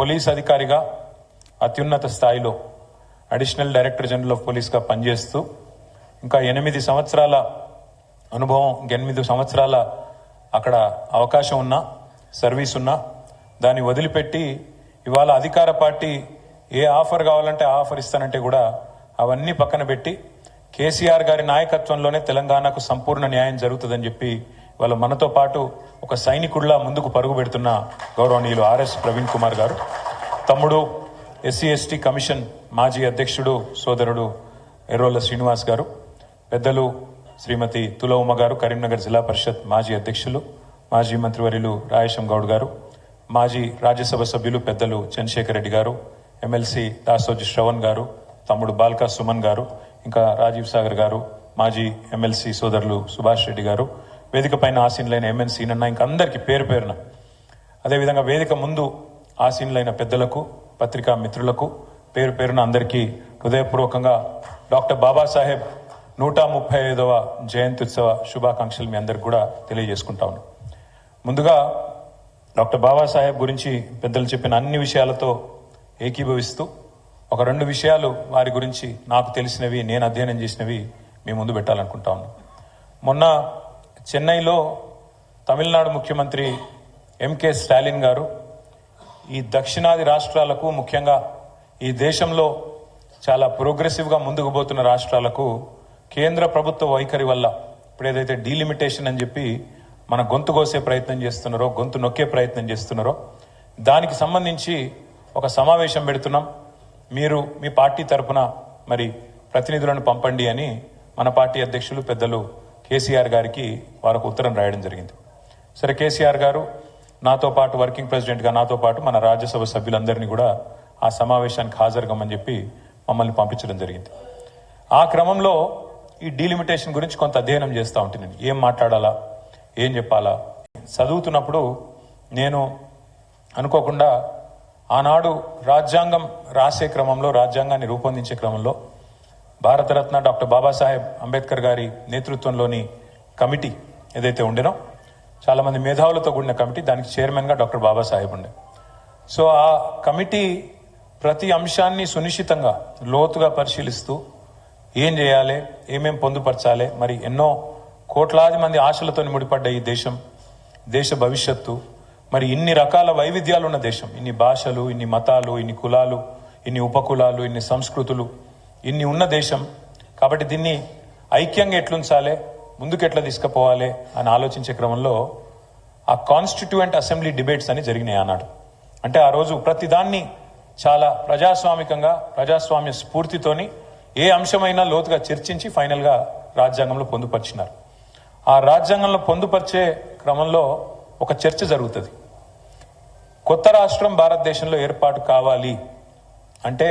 Police అధికారిగా అత్యున్నత స్థాయిలో అడిషనల్ డైరెక్టర్ జనరల్ ఆఫ్ పోలీస్గా పనిచేస్తూ ఇంకా 8 సంవత్సరాల అనుభవం, 8 సంవత్సరాల అక్కడ అవకాశం ఉన్నా, సర్వీస్ ఉన్నా దాన్ని వదిలిపెట్టి ఇవాళ అధికార పార్టీ ఏ ఆఫర్ కావాలంటే ఆ ఆఫర్ ఇస్తానంటే కూడా అవన్నీ పక్కన పెట్టి కేసీఆర్ గారి నాయకత్వంలోనే తెలంగాణకు సంపూర్ణ న్యాయం జరుగుతుందని చెప్పి వాళ్ళ మనతో పాటు ఒక సైనికుడిలా ముందుకు పరుగు పెడుతున్న గౌరవనీయులు ఆర్ఎస్ ప్రవీణ్ కుమార్ గారు, తమ్ముడు SC/ST కమిషన్ మాజీ అధ్యక్షుడు సోదరుడు ఎర్రోల శ్రీనివాస్ గారు, పెద్దలు శ్రీమతి తుల ఉమ గారు, కరీంనగర్ జిల్లా పరిషత్ మాజీ అధ్యక్షులు, మాజీ మంత్రివర్యులు రాయేశం గౌడ్ గారు, మాజీ రాజ్యసభ సభ్యులు పెద్దలు చంద్రశేఖర్ రెడ్డి గారు, ఎమ్మెల్సీ దాసోజి శ్రవణ్ గారు, తమ్ముడు బాల్కా సుమన్ గారు, ఇంకా రాజీవ్ సాగర్ గారు, మాజీ ఎమ్మెల్సీ సోదరులు సుభాష్ రెడ్డి గారు, వేదిక పైన ఆసీనులైన MNC నన్న ఇంకా అందరికీ పేరు పేరున, అదేవిధంగా వేదిక ముందు ఆసీనులైన పెద్దలకు, పత్రికా మిత్రులకు పేరు పేరున అందరికీ హృదయపూర్వకంగా డాక్టర్ బాబాసాహెబ్ 135వ జయంత్యుత్సవ శుభాకాంక్షలు మీ అందరికి కూడా తెలియజేసుకుంటా ఉన్నాం. ముందుగా డాక్టర్ బాబాసాహెబ్ గురించి పెద్దలు చెప్పిన అన్ని విషయాలతో ఏకీభవిస్తూ ఒక 2 విషయాలు వారి గురించి నాకు తెలిసినవి, నేను అధ్యయనం చేసినవి మీ ముందు పెట్టాలనుకుంటా ఉన్నాను. మొన్న చెన్నైలో తమిళనాడు ముఖ్యమంత్రి MK స్టాలిన్ గారు ఈ దక్షిణాది రాష్ట్రాలకు, ముఖ్యంగా ఈ దేశంలో చాలా ప్రోగ్రెసివ్గా ముందుకు పోతున్న రాష్ట్రాలకు కేంద్ర ప్రభుత్వ వైఖరి వల్ల ఇప్పుడు ఏదైతే డీలిమిటేషన్ అని చెప్పి మన గొంతు కోసే ప్రయత్నం చేస్తున్నారో, గొంతు నొక్కే ప్రయత్నం చేస్తున్నారో దానికి సంబంధించి ఒక సమావేశం పెడుతున్నాం, మీరు మీ పార్టీ తరఫున మరి ప్రతినిధులను పంపండి అని మన పార్టీ అధ్యక్షులు పెద్దలు కేసీఆర్ గారికి వారికి ఉత్తరం రాయడం జరిగింది. సరే, కేసీఆర్ గారు నాతో పాటు వర్కింగ్ ప్రెసిడెంట్గా నాతో పాటు మన రాజ్యసభ సభ్యులందరినీ కూడా ఆ సమావేశానికి హాజరుగమ్మని చెప్పి మమ్మల్ని పంపించడం జరిగింది. ఆ క్రమంలో ఈ డీలిమిటేషన్ గురించి కొంత అధ్యయనం చేస్తూ ఉంటాను. నేను ఏం మాట్లాడాలా, ఏం చెప్పాలా చదువుతున్నప్పుడు నేను అనుకోకుండా ఆనాడు రాజ్యాంగం రాసే క్రమంలో, రాజ్యాంగాన్ని రూపొందించే క్రమంలో భారతరత్న డాక్టర్ బాబాసాహెబ్ అంబేద్కర్ గారి నేతృత్వంలోని కమిటీ ఏదైతే ఉండేనో, చాలా మంది మేధావులతో కూడిన కమిటీ, దానికి చైర్మన్గా డాక్టర్ బాబాసాహెబ్ ఉండే. సో ఆ కమిటీ ప్రతి అంశాన్ని సునిశ్చితంగా లోతుగా పరిశీలిస్తూ ఏం చేయాలి, ఏమేం పొందుపరచాలి, మరి ఎన్నో కోట్లాది మంది ఆశలతో ముడిపడ్డ ఈ దేశం, దేశ భవిష్యత్తు, మరి ఇన్ని రకాల వైవిధ్యాలు ఉన్న దేశం, ఇన్ని భాషలు, ఇన్ని మతాలు, ఇన్ని కులాలు, ఇన్ని ఉపకులాలు, ఇన్ని సంస్కృతులు, ఇన్ని ఉన్న దేశం కాబట్టి దీన్ని ఐక్యంగా ఎట్లుంచాలి, ముందుకు ఎట్లా తీసుకుపోవాలి అని ఆలోచించే క్రమంలో ఆ కాన్స్టిట్యూయెంట్ అసెంబ్లీ డిబేట్స్ అని జరిగినాయి ఆనాడు. అంటే ఆ రోజు ప్రతిదాన్ని చాలా ప్రజాస్వామికంగా, ప్రజాస్వామ్య స్ఫూర్తితోని ఏ అంశమైనా లోతుగా చర్చించి ఫైనల్గా రాజ్యాంగంలో పొందుపరిచినారు. ఆ రాజ్యాంగంలో పొందుపరిచే క్రమంలో ఒక చర్చ జరుగుతుంది. కొత్త రాష్ట్రం భారతదేశంలో ఏర్పాటు కావాలి అంటే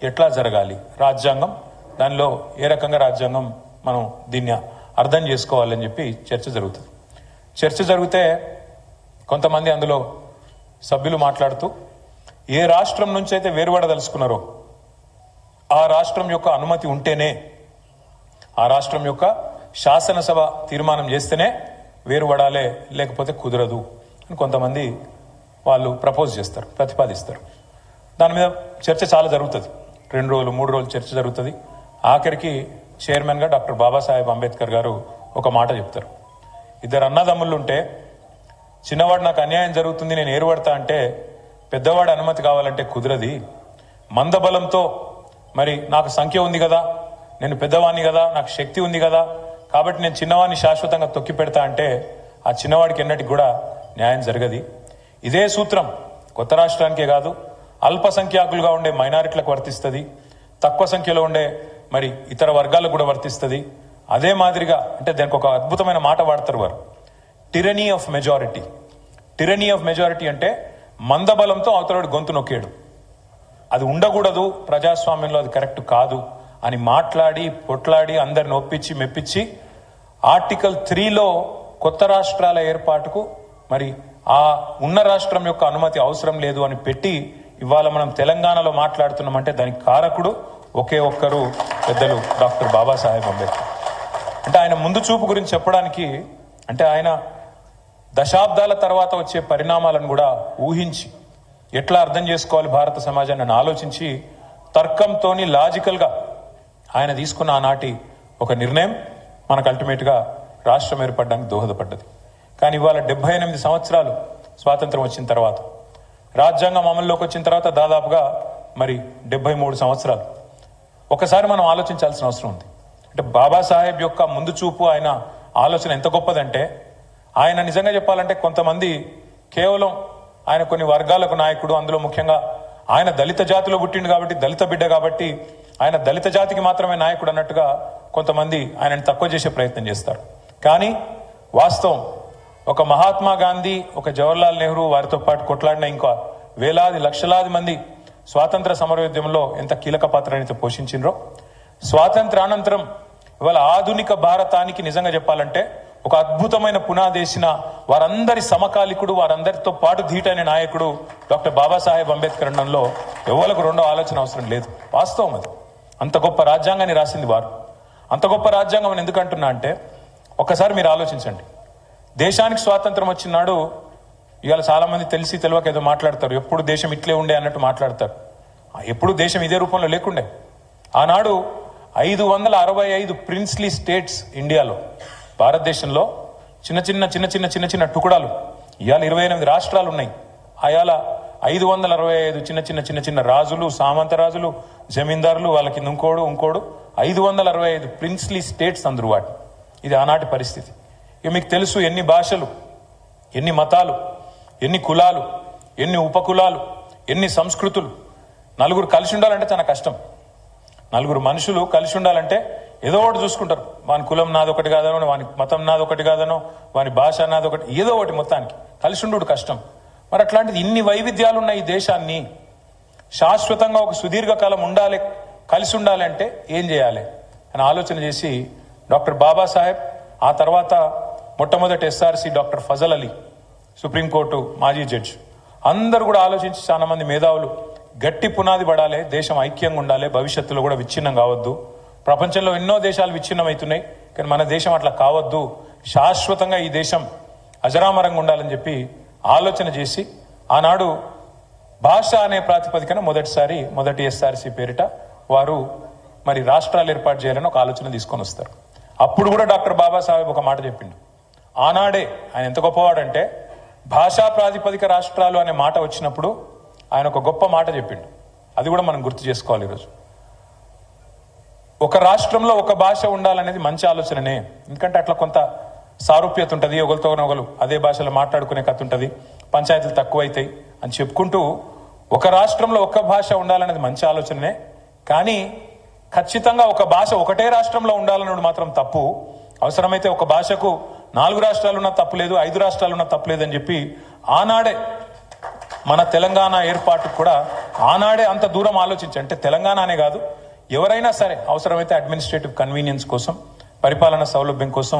ఎట్లా జరగాలి, రాజ్యాంగం దానిలో ఏ రకంగా రాజ్యాంగం మనం దీన్ని అర్థం చేసుకోవాలని చెప్పి చర్చ జరుగుతుంది. చర్చ జరిగితే కొంతమంది అందులో సభ్యులు మాట్లాడుతూ ఏ రాష్ట్రం నుంచి అయితే వేరుపడదలుచుకున్నారో ఆ రాష్ట్రం యొక్క అనుమతి ఉంటేనే, ఆ రాష్ట్రం యొక్క శాసనసభ తీర్మానం చేస్తేనే వేరుపడాలే, లేకపోతే కుదరదు అని కొంతమంది వాళ్ళు ప్రపోజ్ చేస్తారు, ప్రతిపాదిస్తారు. దాని మీద చర్చ చాలా జరుగుతుంది, 2 రోజులు 3 రోజులు చర్చ జరుగుతుంది. ఆఖరికి చైర్మన్గా డాక్టర్ బాబాసాహెబ్ అంబేద్కర్ గారు ఒక మాట చెప్తారు. 2 అన్నదమ్ముళ్ళు ఉంటే చిన్నవాడు నాకు అన్యాయం జరుగుతుంది, నేను ఏరుపడతా అంటే పెద్దవాడి అనుమతి కావాలంటే కుదరది, మందబలంతో మరి నాకు సంఖ్య ఉంది కదా, నేను పెద్దవాడిని కదా, నాకు శక్తి ఉంది కదా, కాబట్టి నేను చిన్నవాడిని శాశ్వతంగా తొక్కి పెడతా అంటే ఆ చిన్నవాడికి ఎన్నటికి కూడా న్యాయం జరగది. ఇదే సూత్రం కొత్త రాష్ట్రానికే కాదు, అల్పసంఖ్యాకులుగా ఉండే మైనారిటీలకు వర్తిస్తుంది, తక్కువ సంఖ్యలో ఉండే మరి ఇతర వర్గాలకు కూడా వర్తిస్తుంది. అదే మాదిరిగా అంటే దానికి ఒక అద్భుతమైన మాట వాడతారు వారు, టిరనీ ఆఫ్ మెజారిటీ. టిరనీ ఆఫ్ మెజారిటీ అంటే మందబలంతో అవతలవాడి గొంతు నొక్కేయడం, అది ఉండకూడదు, ప్రజాస్వామ్యంలో అది కరెక్ట్ కాదు అని మాట్లాడి పొట్లాడి అందరిని ఒప్పించి మెప్పించి ఆర్టికల్ 3లో కొత్త రాష్ట్రాల ఏర్పాటుకు మరి ఆ ఉన్న రాష్ట్రం యొక్క అనుమతి అవసరం లేదు అని పెట్టి ఇవాళ మనం తెలంగాణలో మాట్లాడుతున్నామంటే దానికి కారకుడు ఒకే ఒక్కరు, పెద్దలు డాక్టర్ బాబాసాహెబ్ అంబేద్కర్. అంటే ఆయన ముందు చూపు గురించి చెప్పడానికి, అంటే ఆయన దశాబ్దాల తర్వాత వచ్చే పరిణామాలను కూడా ఊహించి ఎట్లా అర్థం చేసుకోవాలి భారత సమాజాన్ని అని ఆలోచించి తర్కంతోని లాజికల్గా ఆయన తీసుకున్న ఆనాటి ఒక నిర్ణయం మనకు అల్టిమేట్గా రాష్ట్రం ఏర్పడడానికి దోహదపడ్డది. కానీ ఇవాళ 78 సంవత్సరాలు స్వాతంత్రం వచ్చిన తర్వాత, రాజ్యాంగం అమల్లోకి వచ్చిన తర్వాత దాదాపుగా మరి 73 సంవత్సరాలు. ఒకసారి మనం ఆలోచించాల్సిన అవసరం ఉంది. అంటే బాబాసాహెబ్ యొక్క ముందు చూపు, ఆయన ఆలోచన ఎంత గొప్పదంటే, ఆయన నిజంగా చెప్పాలంటే కొంతమంది కేవలం ఆయన కొన్ని వర్గాలకు నాయకుడు, అందులో ముఖ్యంగా ఆయన దళిత జాతిలో పుట్టిండు కాబట్టి, దళిత బిడ్డ కాబట్టి ఆయన దళిత జాతికి మాత్రమే నాయకుడు అన్నట్టుగా కొంతమంది ఆయనని తక్కువ చేసే ప్రయత్నం చేస్తారు. కానీ వాస్తవం ఒక మహాత్మా గాంధీ, ఒక జవహర్లాల్ నెహ్రూ, వారితో పాటు కొట్లాడిన ఇంకా వేలాది లక్షలాది మంది స్వాతంత్ర సమరోద్యమంలో ఎంత కీలక పాత్రని పోషించిండ్రో, స్వాతంత్రానంతరం ఇవాళ ఆధునిక భారతానికి నిజంగా చెప్పాలంటే ఒక అద్భుతమైన పునాదేసిన వారందరి సమకాలికుడు, వారందరితో పాటు ధీటైన నాయకుడు డాక్టర్ బాబాసాహెబ్ అంబేద్కర్ అనడంలో ఎవరికి రెండో ఆలోచన అవసరం లేదు. వాస్తవం అది. అంత గొప్ప రాజ్యాంగాన్ని రాసింది వారు. అంత గొప్ప రాజ్యాంగం అని ఎందుకు అంటున్నా అంటే, ఒక్కసారి మీరు ఆలోచించండి. దేశానికి స్వాతంత్రం వచ్చినాడు ఇవాళ చాలా మంది తెలిసి తెలియక ఏదో మాట్లాడతారు, ఎప్పుడు దేశం ఇట్లే ఉండే అన్నట్టు మాట్లాడతారు. ఎప్పుడు దేశం ఇదే రూపంలో లేకుండే. ఆనాడు 565 ప్రిన్స్లీ స్టేట్స్ ఇండియాలో, భారతదేశంలో చిన్న చిన్న టుకుడాలు. ఇవాళ 28 రాష్ట్రాలు ఉన్నాయి. అయాల 565 చిన్న చిన్న రాజులు, సామంత రాజులు, జమీందారులు, వాళ్ళకి ఇంకోడు 565 ప్రిన్స్లీ స్టేట్స్ అందరు వాటి. ఇది ఆనాటి పరిస్థితి. ఇక మీకు తెలుసు ఎన్ని భాషలు, ఎన్ని మతాలు, ఎన్ని కులాలు, ఎన్ని ఉపకులాలు, ఎన్ని సంస్కృతులు. నలుగురు కలిసి ఉండాలంటే చాలా కష్టం. నలుగురు మనుషులు కలిసి ఉండాలంటే ఏదో ఒకటి చూసుకుంటారు. వాని కులం నాదొకటి కాదనో, వాని మతం నాదొకటి కాదనో, వాని భాష నాదొకటి, ఏదో ఒకటి మొత్తానికి కలిసి ఉండు కష్టం. మరి అట్లాంటిది ఇన్ని వైవిధ్యాలు ఉన్న ఈ దేశాన్ని శాశ్వతంగా ఒక సుదీర్ఘకాలం ఉండాలి, కలిసి ఉండాలి అంటే ఏం చేయాలి అని ఆలోచన చేసి డాక్టర్ బాబాసాహెబ్, ఆ తర్వాత మొట్టమొదటి SRC doctor Fazal Ali, supreme court మాజీ జడ్జి, అందరూ కూడా ఆలోచించి చాలా మంది మేధావులు గట్టి పునాది పడాలి, దేశం ఐక్యంగా ఉండాలి, భవిష్యత్తులో కూడా విచ్ఛిన్నం కావద్దు. ప్రపంచంలో ఎన్నో దేశాలు విచ్ఛిన్నం అవుతున్నాయి, కానీ మన దేశం అట్లా కావద్దు, శాశ్వతంగా ఈ దేశం అజరామరంగా ఉండాలని చెప్పి ఆలోచన చేసి ఆనాడు భాష అనే ప్రాతిపదికన మొదటి ఎస్ఆర్సి పేరిట వారు మరి రాష్ట్రాలు ఏర్పాటు చేయాలని ఒక ఆలోచన తీసుకొని వస్తారు. అప్పుడు కూడా డాక్టర్ బాబాసాహెబ్ ఒక మాట చెప్పిండు. ఆనాడే ఆయన ఎంత గొప్పవాడంటే, భాషా ప్రాతిపదిక రాష్ట్రాలు అనే మాట వచ్చినప్పుడు ఆయన ఒక గొప్ప మాట చెప్పిండు. అది కూడా మనం గుర్తు చేసుకోవాలి ఈరోజు. ఒక రాష్ట్రంలో ఒక భాష ఉండాలనేది మంచి ఆలోచననే, ఎందుకంటే అట్లా కొంత సారూప్యత ఉంటుంది, ఒకరితో ఒకరు అదే భాషలో మాట్లాడుకునే కథ ఉంటుంది, పంచాయతీలు తక్కువైతాయి అని చెప్పుకుంటూ ఒక రాష్ట్రంలో ఒక భాష ఉండాలనేది మంచి ఆలోచననే. కానీ ఖచ్చితంగా ఒక భాష ఒకటే రాష్ట్రంలో ఉండాలన్నది మాత్రం తప్పు. అవసరమైతే ఒక భాషకు 4 రాష్ట్రాలున్నా తప్పులేదు, 5 రాష్ట్రాలున్నా తప్పులేదు అని చెప్పి ఆనాడే మన తెలంగాణ ఏర్పాటుకు కూడా ఆనాడే అంత దూరం ఆలోచించి, అంటే తెలంగాణ అనే కాదు, ఎవరైనా సరే అవసరమైతే అడ్మినిస్ట్రేటివ్ కన్వీనియన్స్ కోసం, పరిపాలన సౌలభ్యం కోసం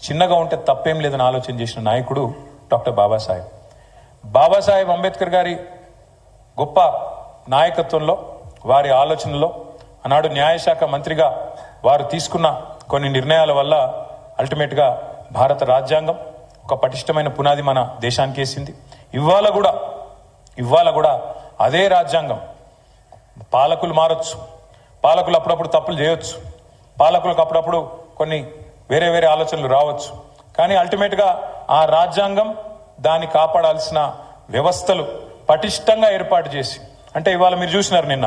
చిన్నగా ఉంటే తప్పేం లేదని ఆలోచన చేసిన నాయకుడు డాక్టర్ బాబాసాహెబ్. బాబాసాహెబ్ అంబేద్కర్ గారి గొప్ప నాయకత్వంలో, వారి ఆలోచనలో, ఆనాడు న్యాయశాఖ మంత్రిగా వారు తీసుకున్న కొన్ని నిర్ణయాల వల్ల అల్టిమేట్గా భారత రాజ్యాంగం ఒక పటిష్టమైన పునాది మన దేశానికి వేసింది. ఇవాళ కూడా అదే రాజ్యాంగం, పాలకులు మారొచ్చు, పాలకులు అప్పుడప్పుడు తప్పులు చేయొచ్చు, పాలకులకు అప్పుడప్పుడు కొన్ని వేరే ఆలోచనలు రావచ్చు, కానీ అల్టిమేట్గా ఆ రాజ్యాంగం దాన్ని కాపాడాల్సిన వ్యవస్థలు పటిష్టంగా ఏర్పాటు చేసి, అంటే ఇవాళ మీరు చూసినారు, నిన్న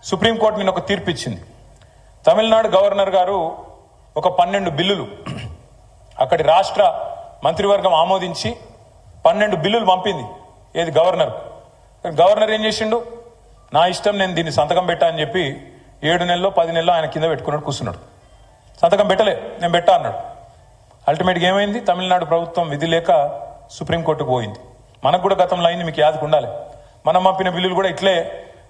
సుప్రీంకోర్టు నిన్న ఒక తీర్పు ఇచ్చింది. తమిళనాడు గవర్నర్ గారు ఒక 12 బిల్లులు అక్కడి రాష్ట్ర మంత్రివర్గం ఆమోదించి 12 బిల్లులు పంపింది. ఏది గవర్నర్. గవర్నర్ ఏం చేసిండు, నా ఇష్టం, నేను దీన్ని సంతకం పెట్టా అని చెప్పి 7 నెలల్లో 10 నెలల్లో ఆయన కింద పెట్టుకున్నాడు, కూర్చున్నాడు. సంతకం పెట్టలే, నేను పెట్టా అన్నాడు. అల్టిమేట్గా ఏమైంది, తమిళనాడు ప్రభుత్వం విధి లేక సుప్రీంకోర్టుకు పోయింది. మనకు కూడా గతంలో అయింది, మీకు యాదకు ఉండాలి. మనం పంపిన బిల్లులు కూడా ఇట్లే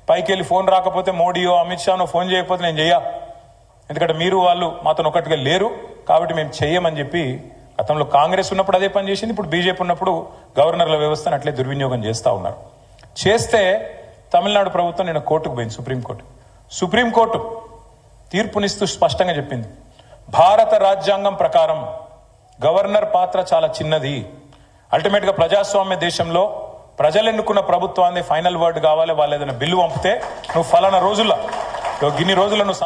పైకి వెళ్ళి ఫోన్ రాకపోతే, మోడీయో అమిత్ షానో ఫోన్ చేయకపోతే నేను చెయ్యా, ఎందుకంటే మీరు వాళ్ళు మాతో ఒకటిగా లేరు కాబట్టి మేము చెయ్యమని చెప్పి గతంలో కాంగ్రెస్ ఉన్నప్పుడు అదే పని చేసింది, ఇప్పుడు బీజేపీ ఉన్నప్పుడు గవర్నర్ల వ్యవస్థను అట్లే దుర్వినియోగం చేస్తూ ఉన్నారు. చేస్తే తమిళనాడు ప్రభుత్వం నిన్న కోర్టుకు పోయింది, సుప్రీంకోర్టు తీర్పునిస్తూ స్పష్టంగా చెప్పింది, భారత రాజ్యాంగం ప్రకారం గవర్నర్ పాత్ర చాలా చిన్నది. అల్టిమేట్గా ప్రజాస్వామ్య దేశంలో ప్రజలు ఎన్నుకున్న ప్రభుత్వాన్ని ఫైనల్ వర్డ్ కావాలి. వాళ్ళు ఏదైనా బిల్లు పంపితే నువ్వు ఫలానా రోజుల్లో గిన్ని రోజుల్లో నువ్వు